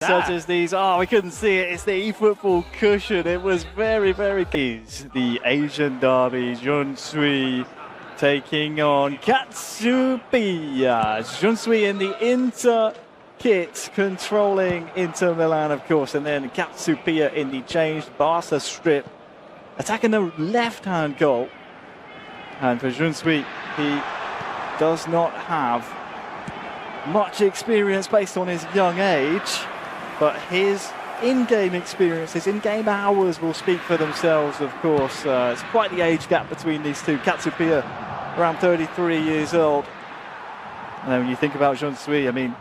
Such as these, we couldn't see it, it's the eFootball cushion. It was very, very key. The Asian derby, Junsui taking on Katsupiya. Junsui in the Inter kit, controlling Inter Milan, of course, and then Katsupiya in the changed Barca strip, attacking the left-hand goal. And for Junsui, he does not have much experience based on his young age. But his in-game experience, his in-game hours will speak for themselves, of course. It's quite the age gap between these two. Katsupiya, around 33 years old. And then when you think about Junsui, I mean,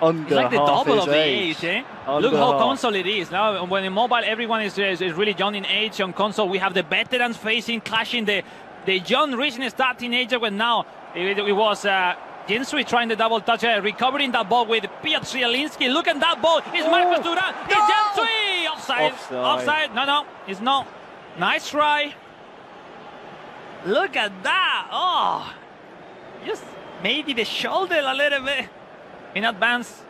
under it's like the half double his of the age. age, eh? Look how console it is. Now, when in mobile, everyone is really young in age. On console, we have the veterans facing, clashing the young, recent start teenager. When now it was... Junsui trying the double touch, recovering that ball with Piotr Zielinski. Look at that ball. It's Marcus Thuram. It's Junsui. Offside. No, it's not. Nice try. Look at that. Oh, just maybe the shoulder a little bit in advance.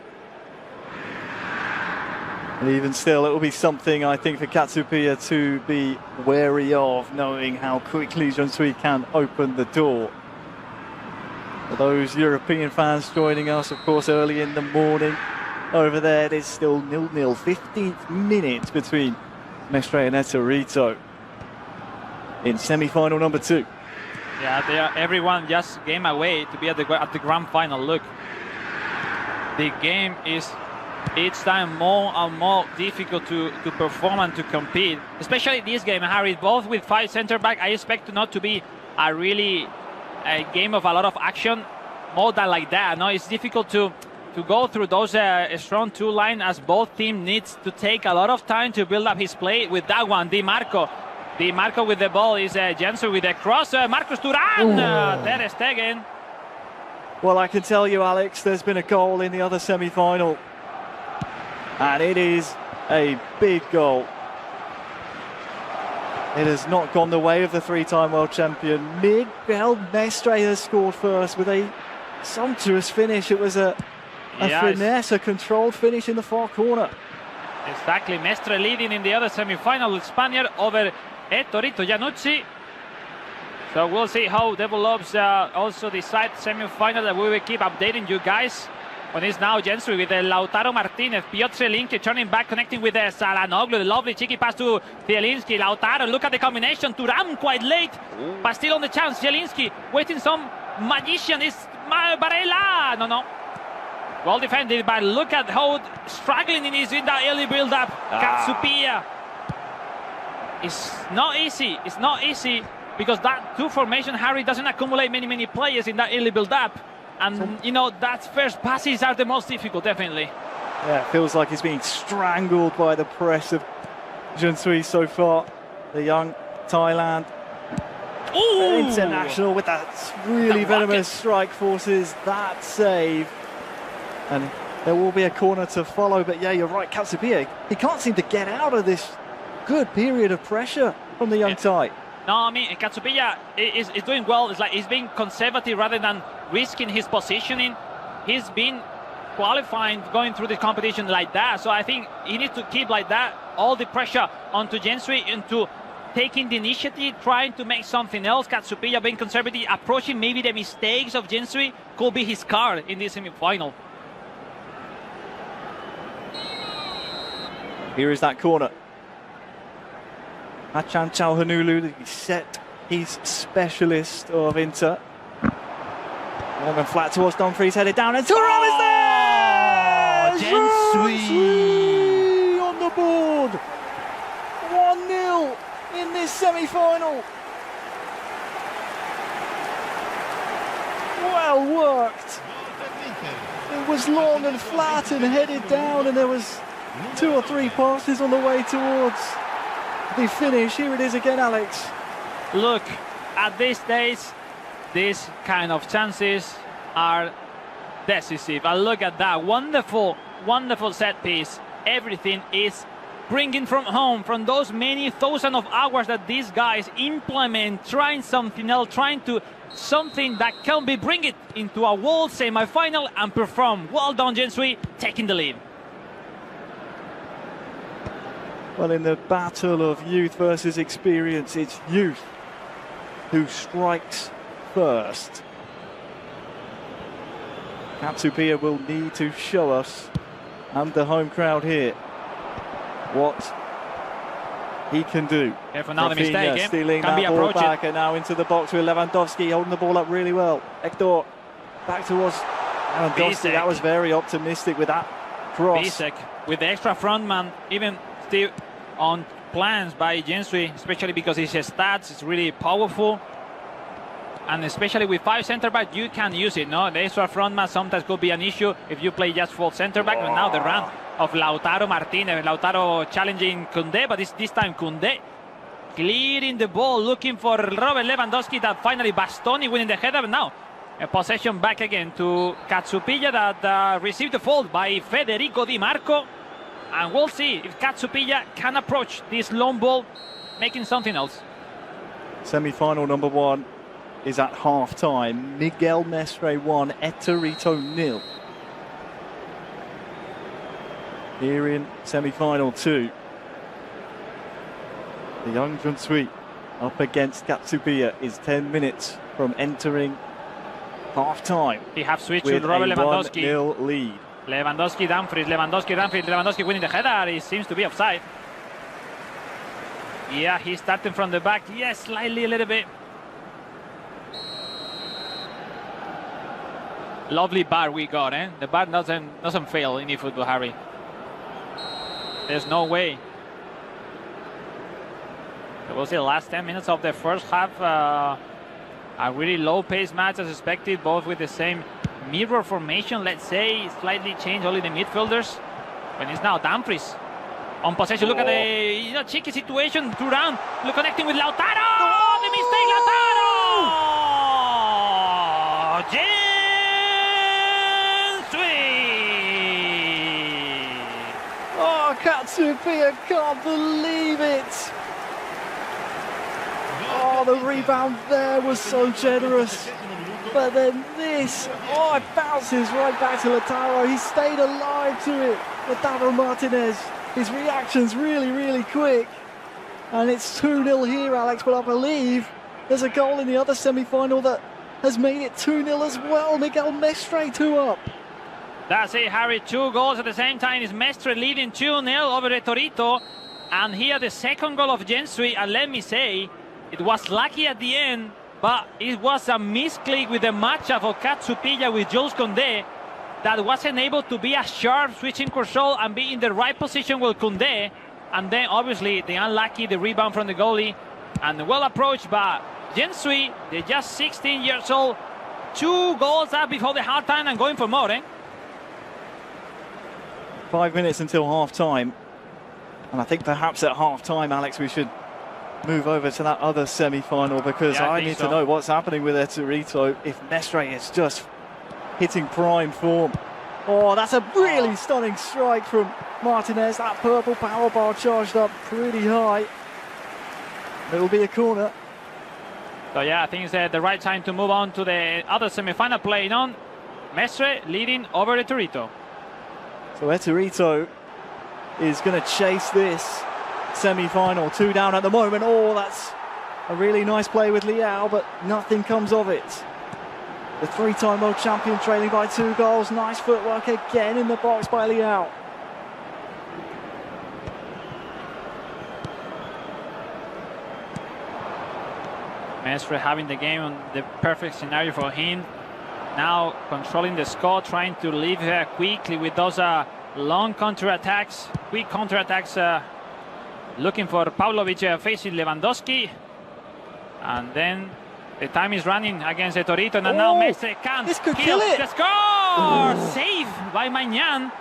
And even still, it will be something, I think, for Katsupiya to be wary of, knowing how quickly Junsui can open the door. For those European fans joining us, of course, early in the morning over there, it is still 0-0, 15th minute between Mestre and Etorito in semi-final number 2. Yeah, everyone just game away to be at the grand final. Look, the game is each time more and more difficult to perform and to compete, especially this game, Harry, both with 5 center back. I expect not to be a really a game of a lot of action, more than like that. No, it's difficult to go through those strong two line, as both team needs to take a lot of time to build up his play. With that one, Di Marco with the ball is Junsui with the cross. Marcus Thuram, Ter Stegen. Well, I can tell you, Alex, there's been a goal in the other semi-final, and it is a big goal. It has not gone the way of the 3-time world champion. Miguel Mestre has scored first with a sumptuous finish. It was a finesse, a controlled finish in the far corner. Exactly, Mestre leading in the other semi-final with Spaniard over Torito Iannucci. So we'll see how develops also the side semi-final, that we will keep updating you guys. When it's now Junsui with Lautaro Martinez, Piotr Zielinski turning back, connecting with Salanoglu, the lovely cheeky pass to Zielinski. Lautaro, look at the combination. Thuram quite late, but still on the chance. Zielinski waiting some magician. Is Barella? No. Well defended, but look at how struggling it is in that early build-up. Katsupiya. It's not easy. It's not easy because that 2 formation, Harry, doesn't accumulate many players in that early build-up. And, you know, that first passes are the most difficult, definitely. Yeah, it feels like he's being strangled by the press of Junsui so far. The young Thailand international with that really venomous strike forces that save. And there will be a corner to follow. But, yeah, you're right, Katsupiya, he can't seem to get out of this good period of pressure from the young Thai. No, I mean, Katsupiya is doing well. It's like he's being conservative rather than risking his positioning. He's been qualifying, going through the competition like that. So I think he needs to keep like that, all the pressure onto Junsui, into taking the initiative, trying to make something else. Katsupiya being conservative, approaching maybe the mistakes of Junsui could be his card in this semi-final. Here is that corner. Achan Calhanoglu, the set piece specialist of Inter. Long and flat towards Dumfries, headed down, and Thuram is there! Junsui on the board! 1-0 in this semi-final. Well worked. It was long and flat and headed down, and there was 2 or 3 passes on the way towards the finish. Here it is again, Alex. Look, at these days, these kind of chances are decisive. And look at that, wonderful set piece. Everything is bringing from home, from those many thousands of hours that these guys implement, trying something else, trying to something that can be bring it into a world semi-final and perform. Well done, Junsui, taking the lead. Well, in the battle of youth versus experience, it's youth who strikes first. Katsupia will need to show us, and the home crowd here, what he can do. Careful now, the mistake. Stealing Can that be ball approaching. back, and now into the box with Lewandowski, holding the ball up really well. Ektor back towards Lewandowski. That was very optimistic with that cross. Bisek with the extra front man, even still on plans by Jensui, especially because his stats is really powerful. And especially with 5 center back, you can use it. No, the extra front man sometimes could be an issue if you play just 4 center back. But now the run of Lautaro Martinez, Lautaro challenging Koundé, but this time Koundé clearing the ball, looking for Robert Lewandowski. That finally Bastoni winning the header. But now a possession back again to Katsupilla that received the fault by Federico Di Marco. And we'll see if Katsupilla can approach this long ball, making something else. Semi-final number 1 is at half-time. Miguel Mestre 1, Etorito 0. Here in semi-final 2, the young Junsui up against Katsupia is 10 minutes from entering half-time. He have switched with with Robert a Lewandowski. 1-0 lead. Lewandowski, Dumfries, Lewandowski winning the header. It seems to be offside. Yeah, he's starting from the back. Yes, slightly a little bit. Lovely bar we got, eh? The bar doesn't fail in football, Harry. There's no way. It was the last 10 minutes of the first half. A really low-paced match as expected, both with the same mirror formation, let's say, slightly changed only the midfielders. But it's now Dumfries on possession. Look at the cheeky situation to round. Look, connecting with Lautaro. Oh, the mistake, Lautaro. Oh, Katsupia can't believe it. Oh, the rebound there was so generous. But then this, it bounces right back to Lautaro. He stayed alive to it. Lautaro Martinez, his reaction's really, really quick. And it's 2-0 here, Alex, but I believe there's a goal in the other semi-final that has made it 2-0 as well. Miguel Mestre 2 up. That's it, Harry. 2 goals at the same time. Is Mestre leading 2-0 over Torito. And here the second goal of Jensui. And let me say, it was lucky at the end, but it was a misclick with the matchup of Katsupilla with Jules Koundé that wasn't able to be a sharp switching control and be in the right position with Koundé. And then obviously the unlucky, the rebound from the goalie, and well approached by Jensui. They're just 16 years old. 2 goals up before the halftime and going for more, eh? 5 minutes until half-time. And I think perhaps at half-time, Alex, we should move over to that other semi-final, because I need to know what's happening with Torito if Mestre is just hitting prime form. Oh, that's a really stunning strike from Martinez. That purple power bar charged up pretty high. It'll be a corner. So yeah, I think it's the right time to move on to the other semi-final playing on. Mestre leading over Torito. So Etorito is going to chase this semi-final. 2 down at the moment. Oh, that's a really nice play with Leao, but nothing comes of it. The 3-time world champion trailing by 2 goals. Nice footwork again in the box by Leao. Mestre having the game on the perfect scenario for him. Now controlling the score, trying to leave quickly with those long counter-attacks, quick counter-attacks, looking for Pavlovic facing Lewandowski. And then the time is running against Torito, and now Mestre can kill it. The score! Save by Magnan.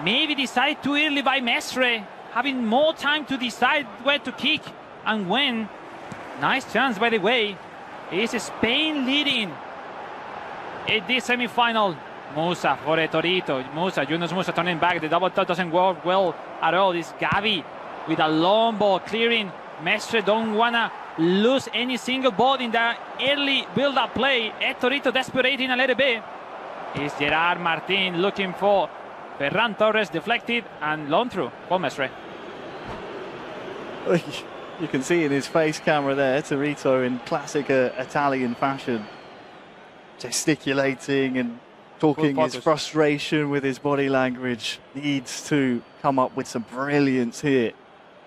Maybe decide too early by Mestre, having more time to decide where to kick and when. Nice chance, by the way. Is Spain leading in this semi-final? Musa for Torito. Yunus Musa turning back. The double touch doesn't work well at all. It's Gavi with a long ball clearing. Mestre don't wanna lose any single ball in the early build-up play. Torito desperating a little bit. It's Gerard Martin looking for Ferran Torres, deflected and long through for Mestre. You can see in his face camera there, Torito in classic Italian fashion, gesticulating and talking his frustration with his body language. Needs to come up with some brilliance here.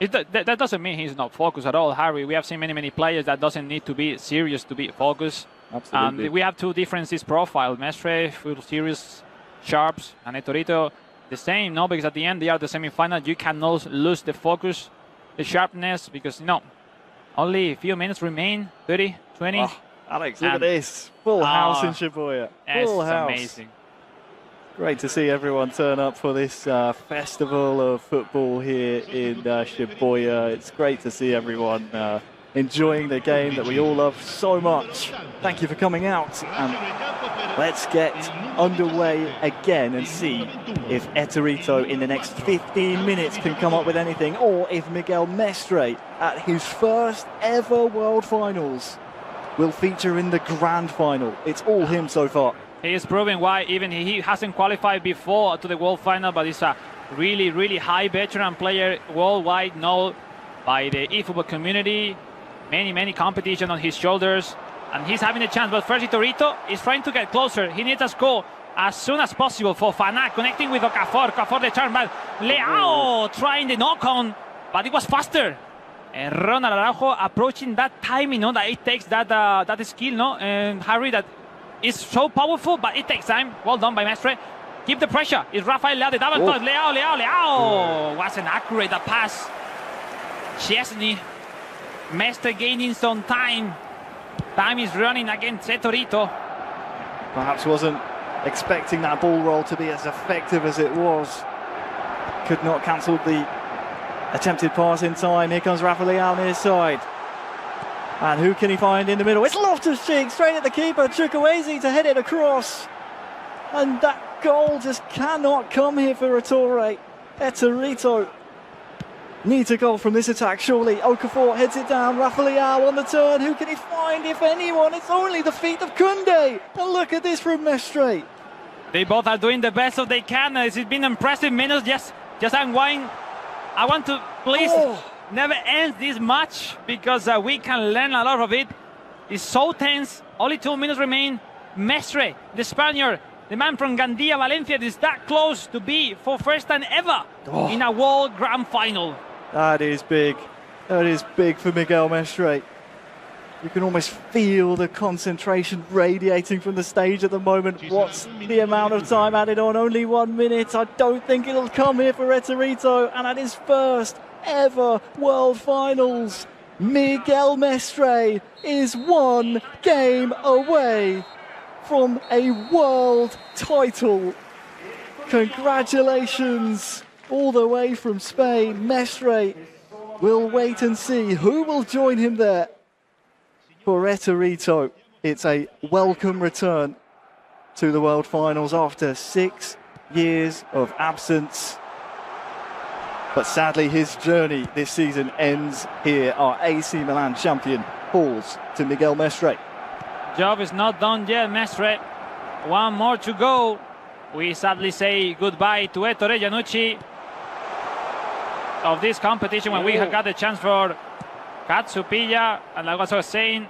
That doesn't mean he's not focused at all, Harry. We have seen many players that doesn't need to be serious to be focused. Absolutely. And we have two differences profile. Mestre, full serious, sharps, and Torito the same, no? Because at the end they are the semi-final. You cannot lose the focus, the sharpness, because only a few minutes remain, 30, 20. Oh, Alex, look at this. Full house in Shibuya. Full house. Amazing. Great to see everyone turn up for this festival of football here in Shibuya. It's great to see everyone enjoying the game that we all love so much. Thank you for coming out, and let's get underway again and see if Torito in the next 15 minutes can come up with anything, or if Miguel Mestre at his first ever World Finals will feature in the grand final. It's all him so far. He is proving why even he hasn't qualified before to the World Final, but he's a really high veteran player worldwide, known by the eFootball community. Many competition on his shoulders, and he's having a chance. But first, Torito is trying to get closer. He needs a score as soon as possible. For Fana connecting with Okafor. Okafor the charm, but Leao trying the knock-on, but it was faster. And Ronald Araujo approaching that timing, that it takes that skill, and Harry, that is so powerful, but it takes time. Well done by Mestre. Keep the pressure. It's Rafael Leao, the double touch. Leao. Wasn't accurate, that pass. Chesney. Mestre gaining some time. Time is running against Torito. Perhaps wasn't expecting that ball roll to be as effective as it was. Could not cancel the attempted pass in time. Here comes Rafa Leao on his side. And who can he find in the middle? It's Loftus-Cheek straight at the keeper. Chukwueze to head it across. And that goal just cannot come here for Torito. Needs a goal from this attack, surely. Okafor heads it down. Rafa Leao on the turn. Who can he find, if anyone? It's only the feet of Koundé. And look at this from Mestre. They both are doing the best of they can. It's been impressive minutes. Just unwind. I want to please never end this match, because we can learn a lot of it. It's so tense. Only 2 minutes remain. Mestre, the Spaniard, the man from Gandia, Valencia, is that close to be for first time ever in a World Grand Final. That is big. That is big for Miguel Mestre. You can almost feel the concentration radiating from the stage at the moment. What's the amount of time added on? Only 1 minute. I don't think it'll come here for Torito. And at his first ever World Finals, Miguel Mestre is one game away from a world title. Congratulations all the way from Spain. Mestre will wait and see who will join him there. For Torito, it's a welcome return to the World Finals after 6 years of absence. But sadly, his journey this season ends here. Our AC Milan champion falls to Miguel Mestre. Job is not done yet, Mestre. One more to go. We sadly say goodbye to Ettore Giannucci of this competition when we have got the chance for Katsupilla. And like I was saying,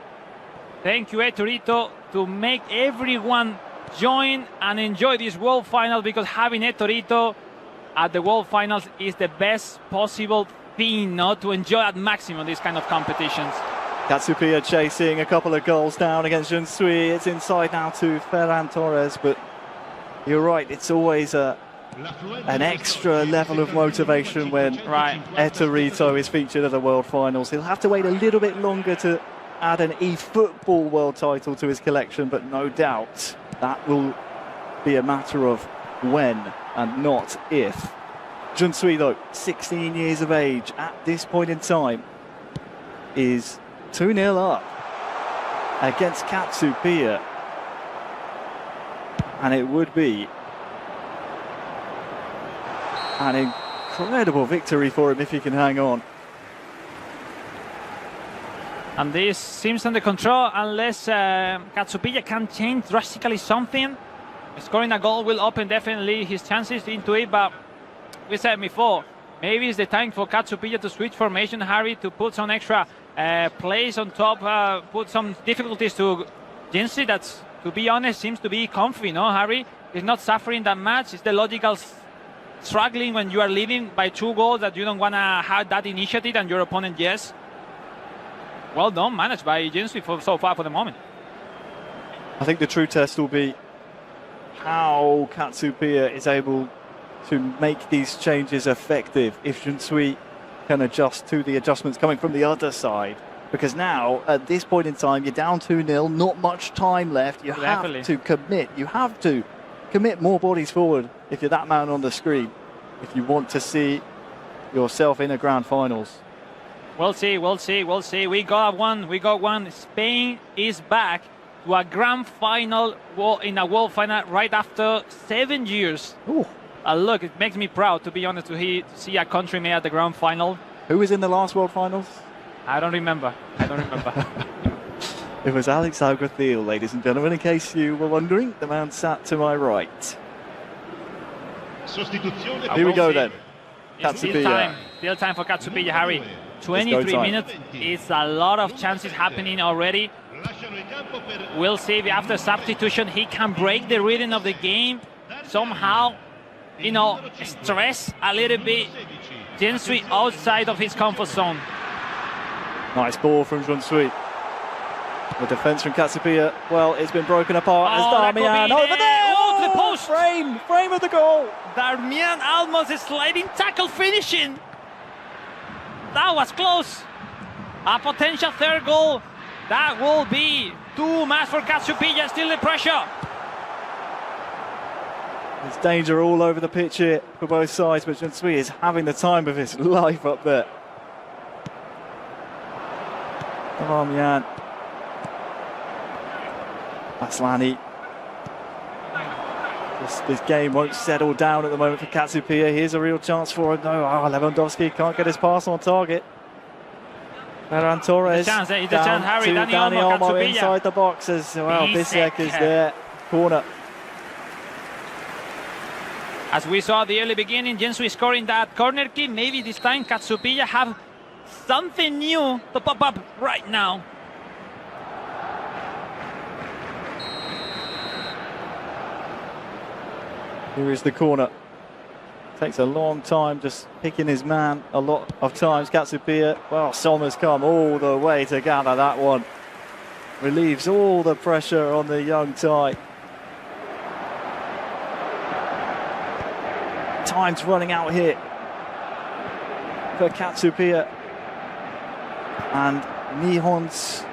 thank you, Torito, to make everyone join and enjoy this World Final, because having Torito at the World Finals is the best possible thing, to enjoy at maximum these kind of competitions. Katsupilla chasing a couple of goals down against Junsui. It's inside now to Ferran Torres, but you're right, it's always an extra level of motivation when Torito is featured at the World Finals. He'll have to wait a little bit longer to add an eFootball world title to his collection, but no doubt that will be a matter of when and not if. Junsui, though, 16 years of age at this point in time, is 2-0 up against Katsupilla. And it would be an incredible victory for him if he can hang on. And this seems under control unless Katsupilla can change drastically something. Scoring a goal will open definitely his chances into it, but we said before, Maybe it's the time for Katsupilla to switch formation, Harry, to put some extra plays on top, put some difficulties to Jinsui. That's, to be honest, seems to be comfy, no, Harry? He's not suffering that much. It's the logical struggling when you are leading by 2 goals that you don't want to have that initiative and your opponent, yes. Well done, managed by Jinsui so far for the moment. I think the true test will be how Katsupilla is able to make these changes effective if Jinsui can adjust to the adjustments coming from the other side. Because now, at this point in time, you're down 2-0, not much time left. You have to commit. You have to commit more bodies forward if you're that man on the screen, if you want to see yourself in a grand finals. We'll see, we'll see, we'll see. We got one. Spain is back to a grand final in a world final right after 7 years. Ooh. Look, it makes me proud, to be honest, to see a country made at the grand final. Who was in the last world finals? I don't remember. It was Alex Alguacil, ladies and gentlemen, in case you were wondering. The man sat to my right. Here we go then. Katsupilla. Still time for Katsupilla, Harry. 23 minutes. It's a lot of chances happening already. We'll see if after substitution he can break the rhythm of the game. Somehow, you know, stress a little bit Jinsui outside of his comfort zone. Nice ball from Jinsui. The defence from Katsupilla, well, it's been broken apart as Darmian over there! Oh, to the post! Frame of the goal! Darmian almost a sliding tackle finishing. That was close. A potential third goal. That will be too much for Katsupilla, still the pressure. There's danger all over the pitch here for both sides, but Jinsui is having the time of his life up there. Darmian. Aslani. This game won't settle down at the moment for Katsupilla. Here's a real chance for him. No, Lewandowski can't get his pass on target. Ferran Torres. It's a chance, Harry. Dani Olmo inside the box as well. Bisek is there. Corner. As we saw at the early beginning, Jinsui scoring that corner kick. Maybe this time Katsupilla have something new to pop up right now. Here is the corner. Takes a long time just picking his man a lot of times. Katsupilla, well, Sommer's come all the way to gather that one. Relieves all the pressure on the young Thai. Time's running out here for Katsupilla. And Nihon's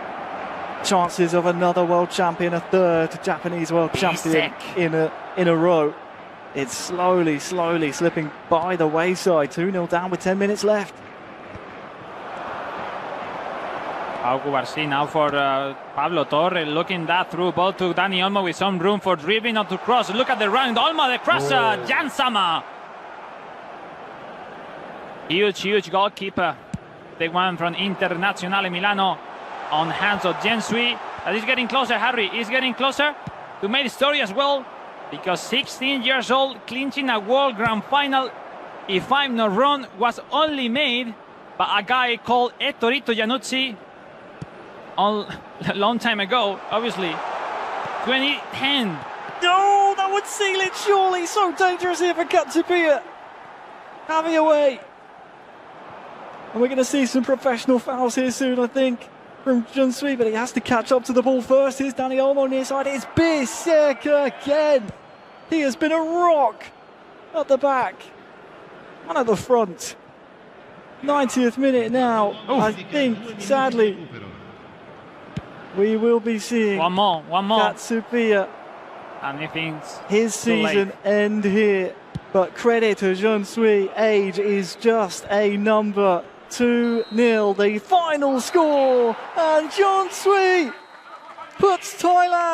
chances of another world champion, a third Japanese world champion in a row. It's slowly slipping by the wayside. 2-0 down with 10 minutes left. Now for Pablo Torre, looking that through ball to Dani Olmo with some room for dribbling up to cross. Look at the run, Olmo, the cross, Jan Sama. Huge goalkeeper. The one from Internazionale Milano on hands of Jinsui. That is getting closer, Harry. Is getting closer to make the story as well. Because 16 years old, clinching a World Grand Final, if I'm not wrong, was only made by a guy called Ettore Januzzi a long time ago, obviously. 2010. No, that would seal it, surely. So dangerous here for Katsupilla. Having away. And we're going to see some professional fouls here soon, I think, from Jinsui, but he has to catch up to the ball first. Here's Dani Olmo near side. It's Bisek again. He has been a rock at the back and at the front. 90th minute now. I think, sadly, we will be seeing one more. Katsupilla. And he thinks his season end here. But credit to Jinsui. Age is just a number. 2-0, the final score, and Jinsui puts Thailand